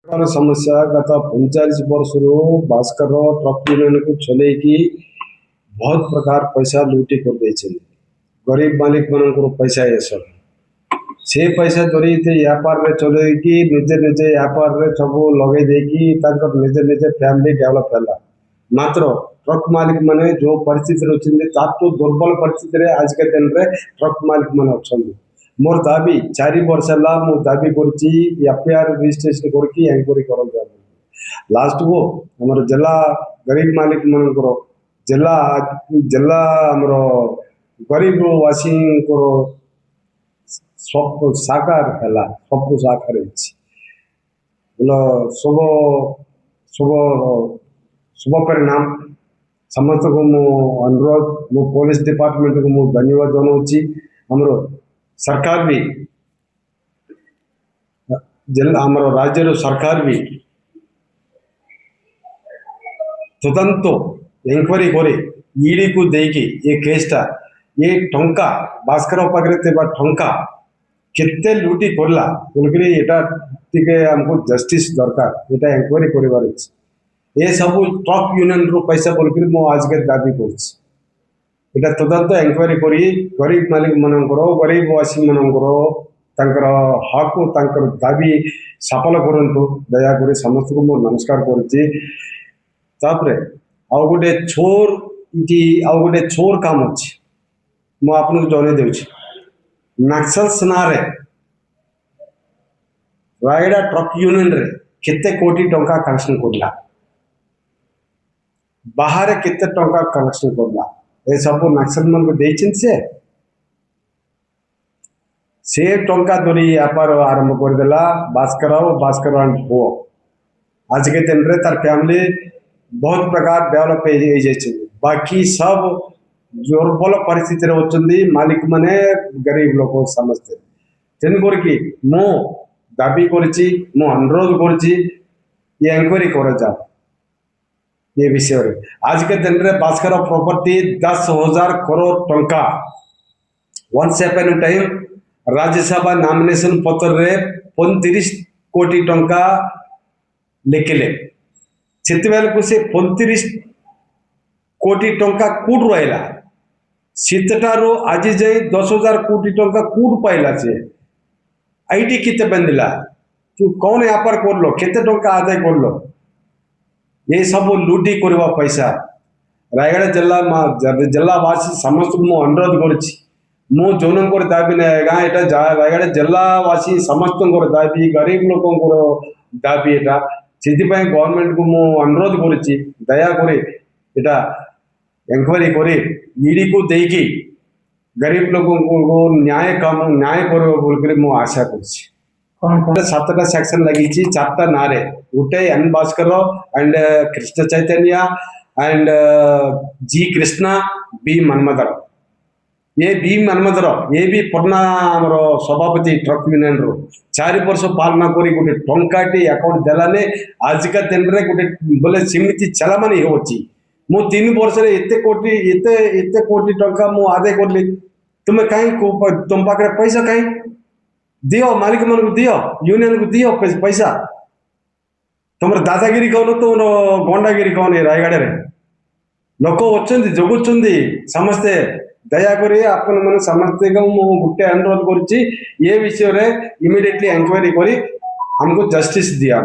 समस्या गत 45 वर्ष भास्कर ट्रक यूनियन को चल बहुत प्रकार पैसा लुटी कर गरीब मालिक मान पैसा ये सब से पैसा धरी व्यापार में चल निजे निजे व्यापार में सब लगे निजे निजे फैमिली डेवलप है मात्र ट्रक मालिक माने जो परिस्थिति अच्छे तो दुर्बल परिस्थिति आज के दिन में ट्रक मालिक मान अच्छा मोर दाबी 4 वर्ष है मु दाबी एफआईआर रजिस्ट्रेशन करके एंक्वायरी कर लास्ट को हमारे जिला गरीब मालिक मान जिला जिला आमर गरीब वासी सब साकार है सब साकार बोलो शुभ शुभ शुभ परिणाम समस्त को मु अनुरोध मो पुलिस डिपार्टमेंट को मु धन्यवाद जनाऊँगी हमरो सरकार भी जिला आमर राज्य सरकार भी तुरंत एंक्वायरी करे ईडी को देकी ये केसटा ये टंका भास्कर पाखे टंका केते लुटी करला बोलकर यहाँ हमको जस्टिस दरकार यहाँ एंक्वायरी कर ये सब ट्रक यूनियन रू पैसा बोलकर मु आज के दाबी कर तुरंत एंक्वायरी करी गरीब मालिक मानकर गरीब वासी मानकर हक तंकर दाबी सफल करंतु दयाकोरी समस्त को मुझे नमस्कार कर आउ गोटे छोर इटी आउ गोटे छोर काम अच्छे मु आपन जन दे नक्सल्स ना रायगड़ा ट्रक यूनियन रे केते कोटी टंका कलेक्शन करला बाहर केते टंका कलेक्शन करला ये सब नक्सल मन को देछिन से टंका धरी व्यापार आरंभ करदेला भास्कर भास्कर पु आज के दिन रे तार फैमिली बहुत प्रकार डेवलप बाकी सब दुर्बल परिस्थिति होचंदी मालिक माने गरीब लोग समझते तेन करके मु दाबी करछि मु अनुरोध करछि ये एंक्वायरी कर जाओ ये विषय रे आज के दिन रे भास्कर प्रॉपर्टी 10,000 करोड़ टंका 17 टाइम राज्यसभा नॉमिनेशन पत्र रे 35 कोटी टंका लिखिले को से 35 कोटी टंका कूट रहा सीतटारू आज जाए 10,000 कोटी टंका कूट पाइला से आईटी किते बंदिला तू कौन व्यापार कर लो केते टंका आदाय कर लो ये सब लुटी करवा पैसा रायगढ़ जिला जिलावासी समस्त मु अनुरोध करछि मु जोनकर दाबी ना यहाँ रायगढ़ जिलावासी समस्त दाबी गरीब लोक दाबी एटा से गवर्नमेंट को मु अनुरोध करछि दया करे एटा एंक्वायरी करे ईडी को देकी गरीब लोगों को न्याय काम न्याय कर बोलकर मु आशा करछि 7टा सेक्शन लगी 4टा ना गोटे N Bhaskar and Krishna Chaitanya and G Krishna B Manmathar ये बी मन्मथर ये भी पुराना आमर सभापति ट्रक यूनियन रो 4 वर्ष पालना करी गोटे टंकाटी अकाउंट देलाने आज का दिन रे गोटे बोले सिमिति चलामानी होची मु 3 वर्ष रे एते कोटी टंका मु आदाय करली तुम कहीं तुम पाखे पैसा कहीं दियो मालिक मन को दियो यूनियन को दियो पैसा तुम दादागिरी कौन तुम गंडागिरी कौन रायगढ़ रे लोक अच्छा जगुंट समस्ते दयाकोरी आपण मैंने समस्ते गोटे अनुरोध कर विषय इमिडिएटली एंक्वायरी करी हमको जस्टिस दिया।